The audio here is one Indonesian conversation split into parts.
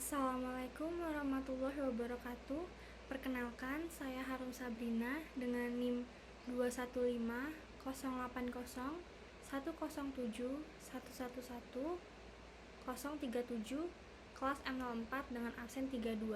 Assalamualaikum warahmatullahi wabarakatuh. Perkenalkan, saya Harum Sabrina dengan NIM 215 080 107 111 kelas M04 dengan absen 32.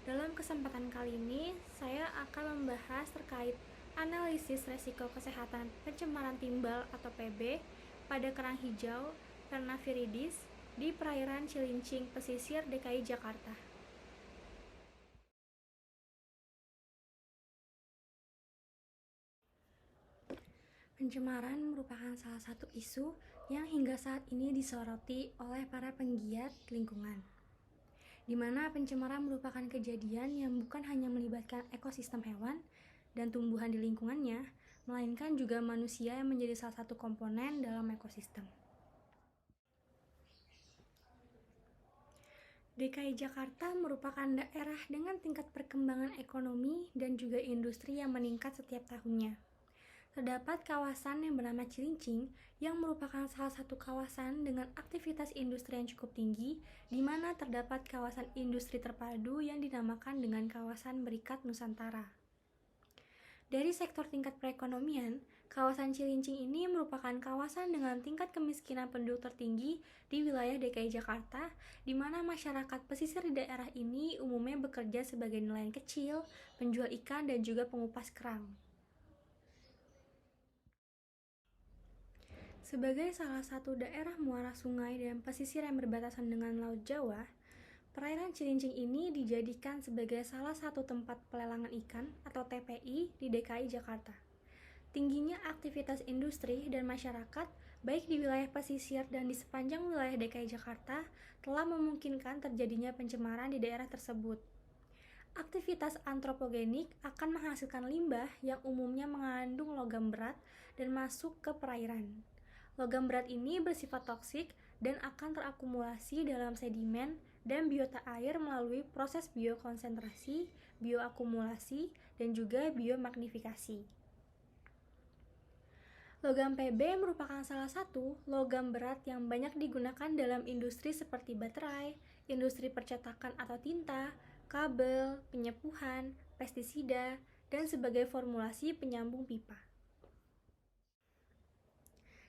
Dalam kesempatan kali ini, saya akan membahas terkait analisis resiko kesehatan pencemaran timbal atau PB pada kerang hijau Perna viridis di perairan Cilincing pesisir DKI Jakarta. Pencemaran merupakan salah satu isu yang hingga saat ini disoroti oleh para penggiat lingkungan, di mana pencemaran merupakan kejadian yang bukan hanya melibatkan ekosistem hewan dan tumbuhan di lingkungannya, melainkan juga manusia yang menjadi salah satu komponen dalam ekosistem. DKI Jakarta merupakan daerah dengan tingkat perkembangan ekonomi dan juga industri yang meningkat setiap tahunnya. Terdapat kawasan yang bernama Cilincing yang merupakan salah satu kawasan dengan aktivitas industri yang cukup tinggi, di mana terdapat kawasan industri terpadu yang dinamakan dengan kawasan Berikat Nusantara. Dari sektor tingkat perekonomian, kawasan Cilincing ini merupakan kawasan dengan tingkat kemiskinan penduduk tertinggi di wilayah DKI Jakarta, di mana masyarakat pesisir di daerah ini umumnya bekerja sebagai nelayan kecil, penjual ikan, dan juga pengupas kerang. Sebagai salah satu daerah muara sungai dan pesisir yang berbatasan dengan Laut Jawa, perairan Cilincing ini dijadikan sebagai salah satu tempat pelelangan ikan atau TPI di DKI Jakarta. Tingginya aktivitas industri dan masyarakat, baik di wilayah pesisir dan di sepanjang wilayah DKI Jakarta, telah memungkinkan terjadinya pencemaran di daerah tersebut. Aktivitas antropogenik akan menghasilkan limbah yang umumnya mengandung logam berat dan masuk ke perairan. Logam berat ini bersifat toksik dan akan terakumulasi dalam sedimen dan biota air melalui proses biokonsentrasi, bioakumulasi, dan juga biomagnifikasi. Logam PB merupakan salah satu logam berat yang banyak digunakan dalam industri seperti baterai, industri percetakan atau tinta, kabel, penyepuhan, pestisida, dan sebagai formulasi penyambung pipa.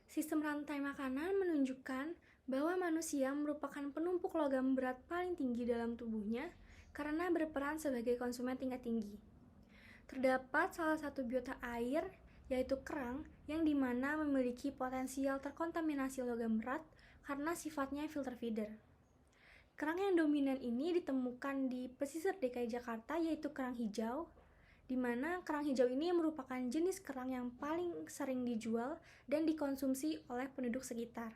Sistem rantai makanan menunjukkan bahwa manusia merupakan penumpuk logam berat paling tinggi dalam tubuhnya karena berperan sebagai konsumen tingkat tinggi. Terdapat salah satu biota air, yaitu kerang, yang dimana memiliki potensial terkontaminasi logam berat karena sifatnya filter feeder. Kerang yang dominan ini ditemukan di pesisir DKI Jakarta, yaitu kerang hijau, di mana kerang hijau ini merupakan jenis kerang yang paling sering dijual dan dikonsumsi oleh penduduk sekitar.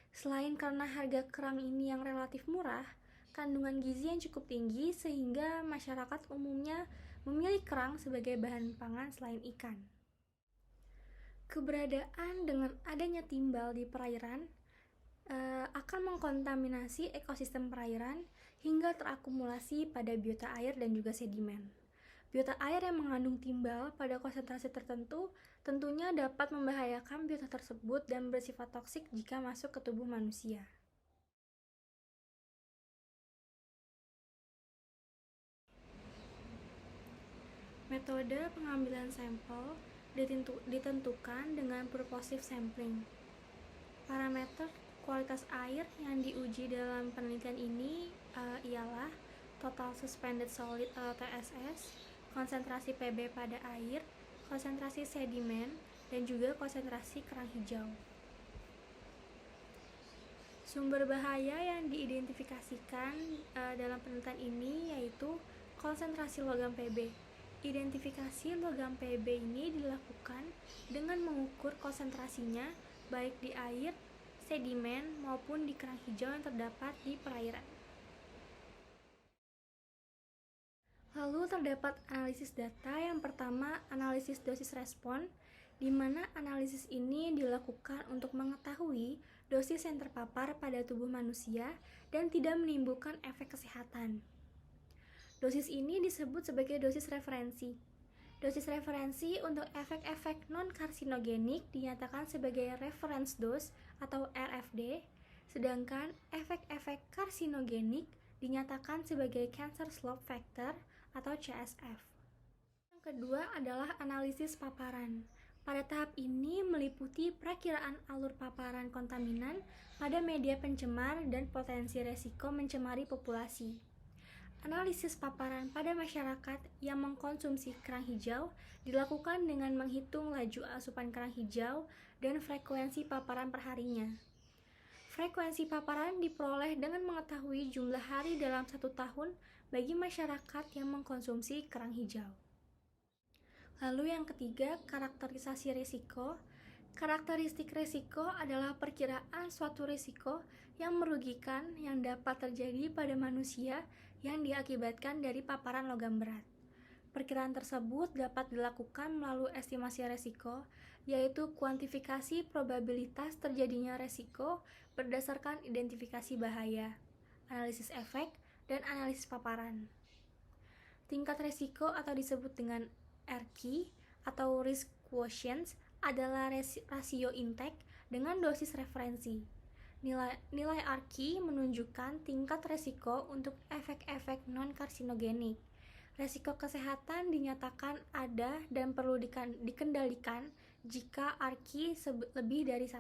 Selain karena harga kerang ini yang relatif murah, kandungan gizi yang cukup tinggi sehingga masyarakat umumnya memilih kerang sebagai bahan pangan selain ikan. Keberadaan dengan adanya timbal di perairan akan mengkontaminasi ekosistem perairan hingga terakumulasi pada biota air dan juga sedimen. Biota air yang mengandung timbal pada konsentrasi tertentu tentunya dapat membahayakan biota tersebut dan bersifat toksik jika masuk ke tubuh manusia. Metode pengambilan sampel ditentukan dengan purposive sampling. Parameter kualitas air yang diuji dalam penelitian ini ialah total suspended solid atau TSS, konsentrasi PB pada air, konsentrasi sedimen, dan juga konsentrasi kerang hijau. Sumber bahaya yang diidentifikasikan dalam penelitian ini yaitu konsentrasi logam PB. Identifikasi logam PB ini dilakukan dengan mengukur konsentrasinya baik di air, sedimen, maupun di kerang hijau yang terdapat di perairan. Lalu terdapat analisis data. Yang pertama, analisis dosis respon, di mana analisis ini dilakukan untuk mengetahui dosis yang terpapar pada tubuh manusia dan tidak menimbulkan efek kesehatan. Dosis ini disebut sebagai dosis referensi. Dosis referensi untuk efek-efek non-karsinogenik dinyatakan sebagai reference dose atau RFD, Sedangkan efek-efek karsinogenik dinyatakan sebagai cancer slope factor atau CSF. Yang kedua adalah analisis paparan. Pada tahap ini meliputi perakiraan alur paparan kontaminan pada media pencemar dan potensi resiko mencemari populasi. Analisis paparan pada masyarakat yang mengkonsumsi kerang hijau dilakukan dengan menghitung laju asupan kerang hijau dan frekuensi paparan perharinya. Frekuensi paparan diperoleh dengan mengetahui jumlah hari dalam 1 tahun bagi masyarakat yang mengkonsumsi kerang hijau. Lalu yang ketiga, karakterisasi risiko. Karakteristik risiko adalah perkiraan suatu risiko yang merugikan yang dapat terjadi pada manusia yang diakibatkan dari paparan logam berat. Perkiraan tersebut dapat dilakukan melalui estimasi risiko, yaitu kuantifikasi probabilitas terjadinya risiko berdasarkan identifikasi bahaya, analisis efek, dan analisis paparan. Tingkat risiko atau disebut dengan RQ atau risk quotient adalah rasio intake dengan dosis referensi. Nilai RQ menunjukkan tingkat risiko untuk efek-efek non-karsinogenik. Risiko kesehatan dinyatakan ada dan perlu dikendalikan jika RQ lebih dari 1.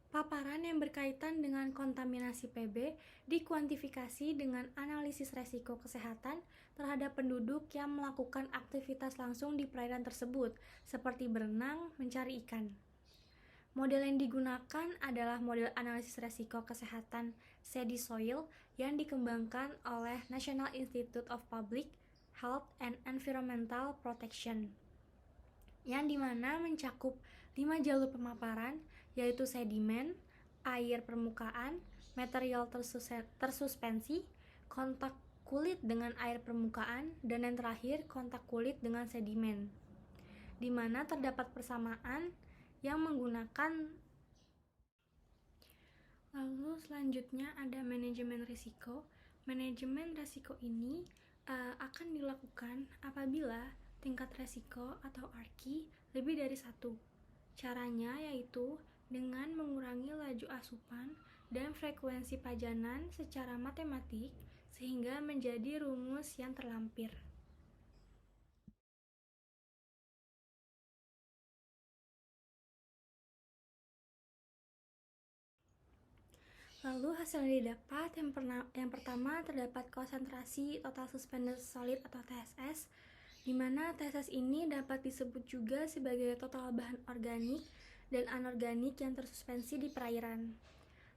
Paparan yang berkaitan dengan kontaminasi PB dikuantifikasi dengan analisis risiko kesehatan terhadap penduduk yang melakukan aktivitas langsung di perairan tersebut, seperti berenang, mencari ikan. Model yang digunakan adalah model analisis risiko kesehatan SEDI Soil yang dikembangkan oleh National Institute of Public Health and Environmental Protection, yang dimana mencakup 5 jalur pemaparan, yaitu sedimen, air permukaan, material tersuspensi, kontak kulit dengan air permukaan, dan yang terakhir kontak kulit dengan sedimen, di mana terdapat persamaan yang menggunakan. Lalu selanjutnya ada manajemen risiko. Manajemen risiko ini akan dilakukan apabila tingkat risiko atau RQ lebih dari 1. Caranya yaitu dengan mengurangi laju asupan dan frekuensi pajanan secara matematik sehingga menjadi rumus yang terlampir. Lalu hasil yang didapat, yang pertama terdapat konsentrasi total suspended solid atau TSS, di mana TSS ini dapat disebut juga sebagai total bahan organik dan anorganik yang tersuspensi di perairan.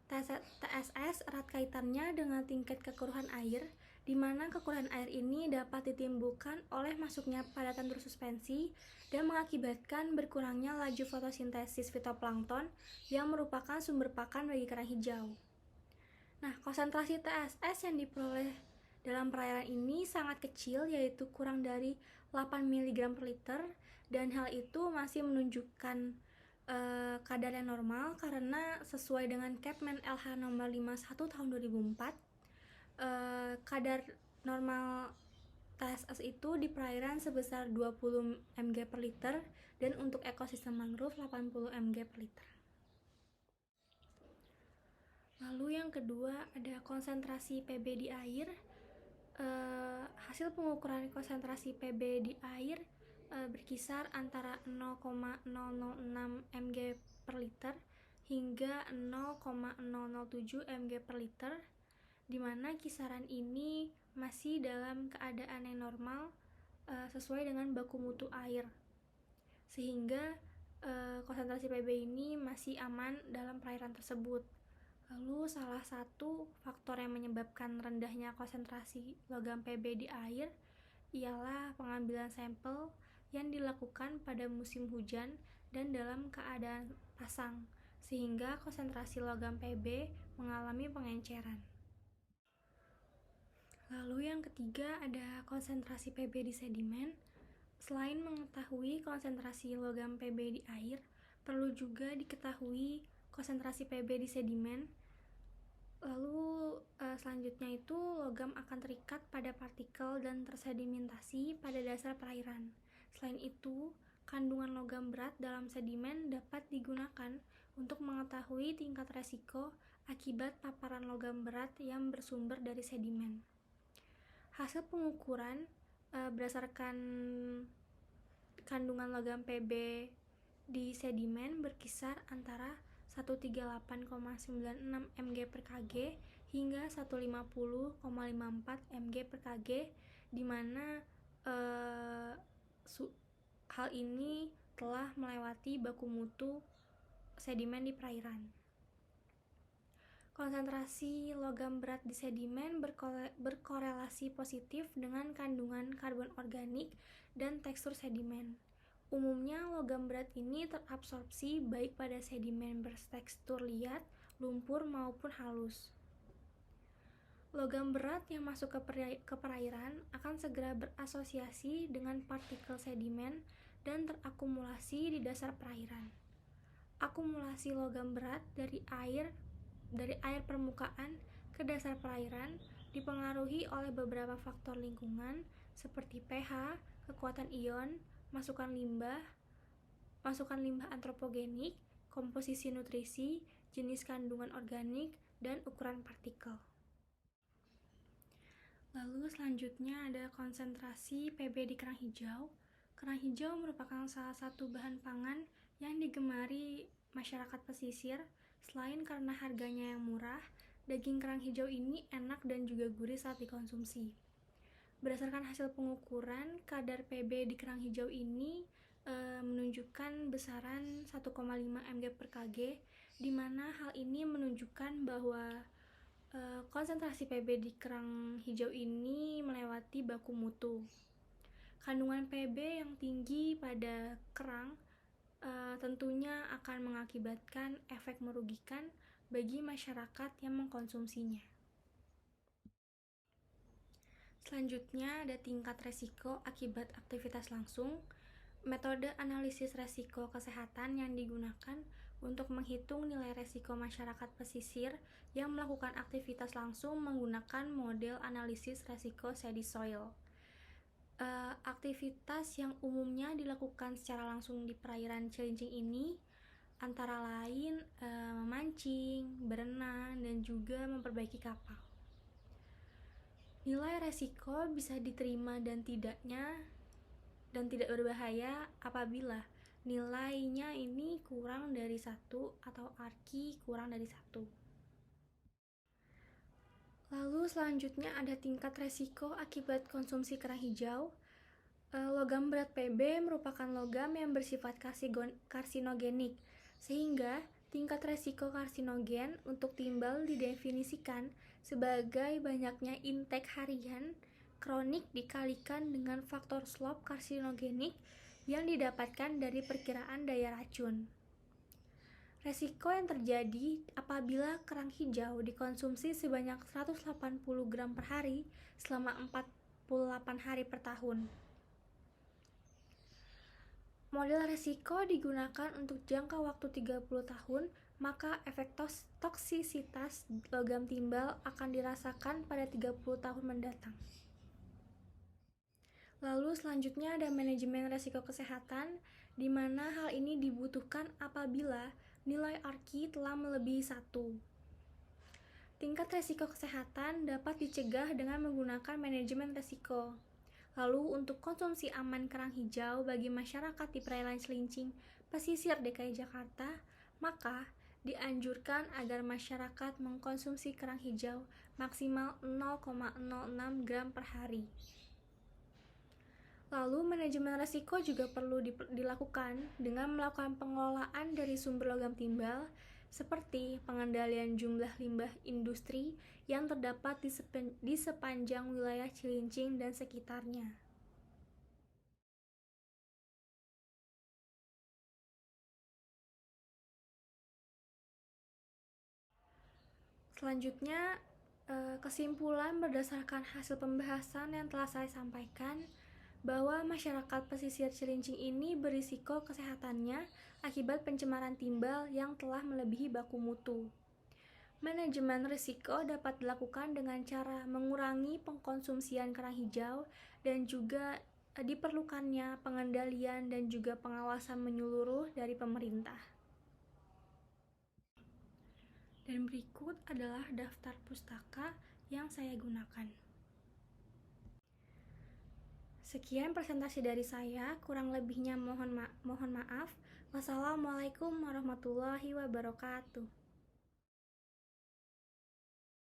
TSS erat kaitannya dengan tingkat kekeruhan air, di mana kekeruhan air ini dapat ditimbulkan oleh masuknya padatan tersuspensi dan mengakibatkan berkurangnya laju fotosintesis fitoplankton yang merupakan sumber pakan bagi kerang hijau. Nah, konsentrasi TSS yang diperoleh dalam perairan ini sangat kecil, yaitu kurang dari 8 mg per liter, dan hal itu masih menunjukkan kadar yang normal karena sesuai dengan Kepmen LH nomor 51 tahun 2004, kadar normal TSS itu di perairan sebesar 20 mg per liter dan untuk ekosistem mangrove 80 mg per liter. Lalu yang kedua ada konsentrasi PB di air. Hasil pengukuran konsentrasi PB di air berkisar antara 0,006 mg per liter hingga 0,007 mg per liter, di mana kisaran ini masih dalam keadaan yang normal sesuai dengan baku mutu air, sehingga konsentrasi PB ini masih aman dalam perairan tersebut. Lalu salah satu faktor yang menyebabkan rendahnya konsentrasi logam PB di air ialah pengambilan sampel yang dilakukan pada musim hujan dan dalam keadaan pasang, sehingga konsentrasi logam PB mengalami pengenceran. Lalu yang ketiga ada konsentrasi PB di sedimen. Selain mengetahui konsentrasi logam PB di air, perlu juga diketahui konsentrasi PB di sedimen. Lalu selanjutnya itu logam akan terikat pada partikel dan tersedimentasi pada dasar perairan. Selain itu, kandungan logam berat dalam sedimen dapat digunakan untuk mengetahui tingkat resiko akibat paparan logam berat yang bersumber dari sedimen. Hasil pengukuran berdasarkan kandungan logam Pb di sedimen berkisar antara 138,96 mg per kg hingga 150,54 mg per kg, di mana hal ini telah melewati baku mutu sedimen di perairan. Konsentrasi logam berat di sedimen berkorelasi positif dengan kandungan karbon organik dan tekstur sedimen. Umumnya logam berat ini terabsorpsi baik pada sedimen bertekstur liat, lumpur maupun halus. Logam berat yang masuk ke perairan akan segera berasosiasi dengan partikel sedimen dan terakumulasi di dasar perairan. Akumulasi logam berat dari air permukaan ke dasar perairan dipengaruhi oleh beberapa faktor lingkungan seperti pH, kekuatan ion, masukan limbah antropogenik, komposisi nutrisi, jenis kandungan organik, dan ukuran partikel. Lalu selanjutnya ada konsentrasi Pb di kerang hijau. Kerang hijau merupakan salah satu bahan pangan yang digemari masyarakat pesisir. Selain karena harganya yang murah, daging kerang hijau ini enak dan juga gurih saat dikonsumsi. Berdasarkan hasil pengukuran, kadar Pb di kerang hijau ini menunjukkan besaran 1,5 mg per kg, di mana hal ini menunjukkan bahwa konsentrasi Pb di kerang hijau ini melewati baku mutu. Kandungan Pb yang tinggi pada kerang tentunya akan mengakibatkan efek merugikan bagi masyarakat yang mengkonsumsinya. Selanjutnya ada tingkat resiko akibat aktivitas langsung. Metode analisis resiko kesehatan yang digunakan untuk menghitung nilai resiko masyarakat pesisir yang melakukan aktivitas langsung menggunakan model analisis resiko steady soil. Aktivitas yang umumnya dilakukan secara langsung di perairan Cilincing ini antara lain memancing, berenang, dan juga memperbaiki kapal. Nilai resiko bisa diterima dan tidak berbahaya apabila nilainya ini kurang dari 1 atau ARKI kurang dari 1. Lalu selanjutnya ada tingkat resiko akibat konsumsi kerang hijau. Logam berat Pb merupakan logam yang bersifat karsinogenik, sehingga tingkat resiko karsinogen untuk timbal didefinisikan sebagai banyaknya intake harian kronik dikalikan dengan faktor slope karsinogenik yang didapatkan dari perkiraan daya racun. Resiko yang terjadi apabila kerang hijau dikonsumsi sebanyak 180 gram per hari selama 48 hari per tahun. Model resiko digunakan untuk jangka waktu 30 tahun, maka efek toksisitas logam timbal akan dirasakan pada 30 tahun mendatang. Lalu selanjutnya ada manajemen resiko kesehatan, di mana hal ini dibutuhkan apabila nilai ARKI telah melebihi 1. Tingkat resiko kesehatan dapat dicegah dengan menggunakan manajemen resiko. Lalu untuk konsumsi aman kerang hijau bagi masyarakat di perairan Cilincing, pesisir DKI Jakarta, maka dianjurkan agar masyarakat mengkonsumsi kerang hijau maksimal 0,06 gram per hari. Lalu manajemen resiko juga perlu dilakukan dengan melakukan pengelolaan dari sumber logam timbal seperti pengendalian jumlah limbah industri yang terdapat di sepanjang wilayah Cilincing dan sekitarnya. Selanjutnya, kesimpulan berdasarkan hasil pembahasan yang telah saya sampaikan bahwa masyarakat pesisir Cilincing ini berisiko kesehatannya akibat pencemaran timbal yang telah melebihi baku mutu. Manajemen risiko dapat dilakukan dengan cara mengurangi pengkonsumsian kerang hijau dan juga diperlukannya pengendalian dan juga pengawasan menyeluruh dari pemerintah. Dan berikut adalah daftar pustaka yang saya gunakan. Sekian presentasi dari saya, kurang lebihnya mohon maaf. Wassalamualaikum warahmatullahi wabarakatuh.